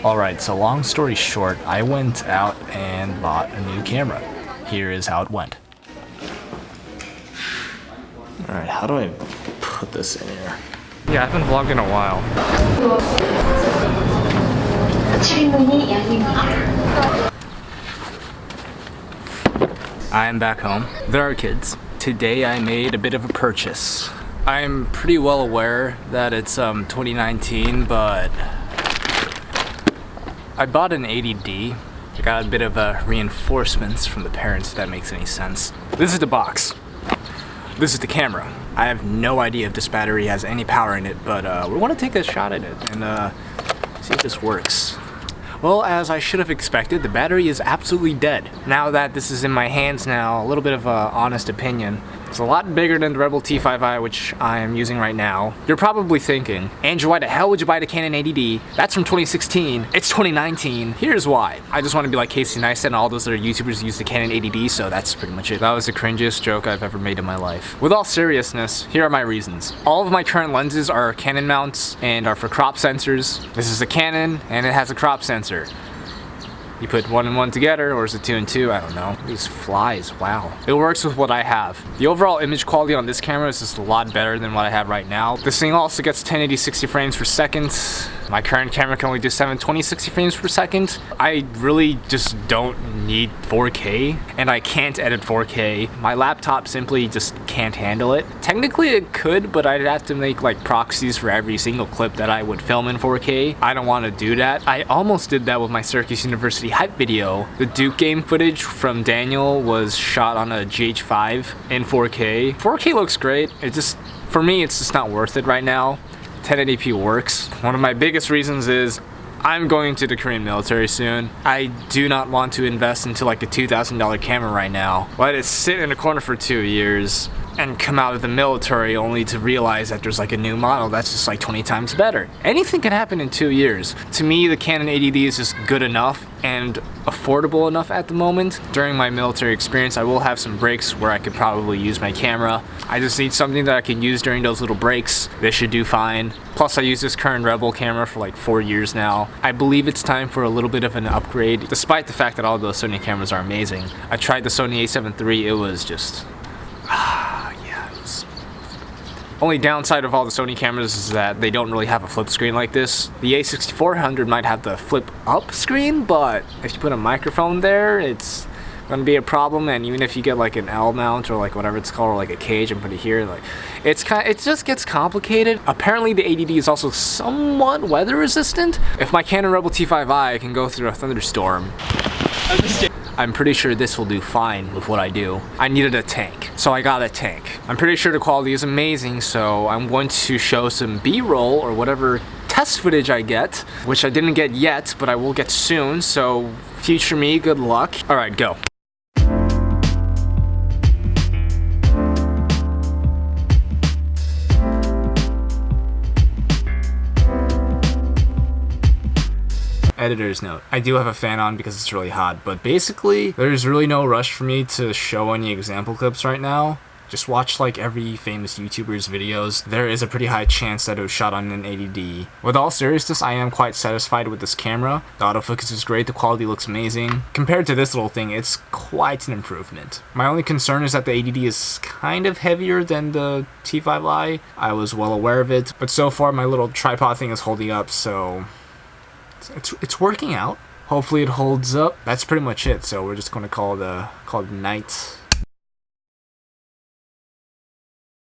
Alright, so long story short, I went out and bought a new camera. Here is how it went. Alright, how do I put this in here? Yeah, I've been vlogging a while. I am back home. There are kids. Today I made a bit of a purchase. I'm pretty well aware that it's 2019, but I bought an 80D. I got a bit of reinforcements from the parents, if that makes any sense. This is the box. This is the camera. I have no idea if this battery has any power in it, but we want to take a shot at it and see if this works. Well, as I should have expected, the battery is absolutely dead. Now that this is in my hands now, a little bit of an honest opinion. It's a lot bigger than the Rebel T5i, which I am using right now. You're probably thinking, Andrew, why the hell would you buy the Canon 80D? That's from 2016. It's 2019. Here's why. I just want to be like Casey Neistat and all those other YouTubers use the Canon 80D, so that's pretty much it. That was the cringiest joke I've ever made in my life. With all seriousness, here are my reasons. All of my current lenses are Canon mounts and are for crop sensors. This is a Canon and it has a crop sensor. You put 1 and 1 together, or is it 2 and 2? I don't know. These flies, wow. It works with what I have. The overall image quality on this camera is just a lot better than what I have right now. This thing also gets 1080 60 frames per second. My current camera can only do 720 60 frames per second. I really just don't need 4K, and I can't edit 4K. My laptop simply just can't handle it. Technically it could, but I'd have to make like proxies for every single clip that I would film in 4K. I don't want to do that. I almost did that with my Circus University hype video. The Duke game footage from Daniel was shot on a GH5 in 4K. 4K looks great. It just, for me, it's just not worth it right now. 1080p works. One of my biggest reasons is I'm going to the Korean military soon. I do not want to invest into like a $2,000 camera right now. Let it sit in a corner for 2 years and come out of the military only to realize that there's like a new model that's just like 20 times better. Anything can happen in 2 years. To me, the Canon 80D is just good enough and affordable enough at the moment. During my military experience, I will have some breaks where I could probably use my camera. I just need something that I can use during those little breaks. This should do fine. Plus, I use this current Rebel camera for like 4 years now. I believe it's time for a little bit of an upgrade, despite the fact that all those Sony cameras are amazing. I tried the Sony a7 III, it was just... Only downside of all the Sony cameras is that they don't really have a flip screen like this. The a6400 might have the flip up screen, but if you put a microphone there, it's gonna be a problem. And even if you get like an L mount or like whatever it's called, or like a cage and put it here, like it just gets complicated. Apparently the 80D is also somewhat weather resistant. If my Canon Rebel T5i can go through a thunderstorm, I'm pretty sure this will do fine with what I do. I needed a tank, so I got a tank. I'm pretty sure the quality is amazing, so I'm going to show some B-roll or whatever test footage I get, which I didn't get yet, but I will get soon, so future me, good luck. All right, go. Editor's note. I do have a fan on because it's really hot, but basically, there's really no rush for me to show any example clips right now. Just watch like every famous YouTuber's videos. There is a pretty high chance that it was shot on an 80D. With all seriousness, I am quite satisfied with this camera. The autofocus is great, the quality looks amazing. Compared to this little thing, it's quite an improvement. My only concern is that the 80D is kind of heavier than the T5i. I was well aware of it, but so far my little tripod thing is holding up, so it's working out. Hopefully it holds up. That's pretty much it, so we're just going to call it night.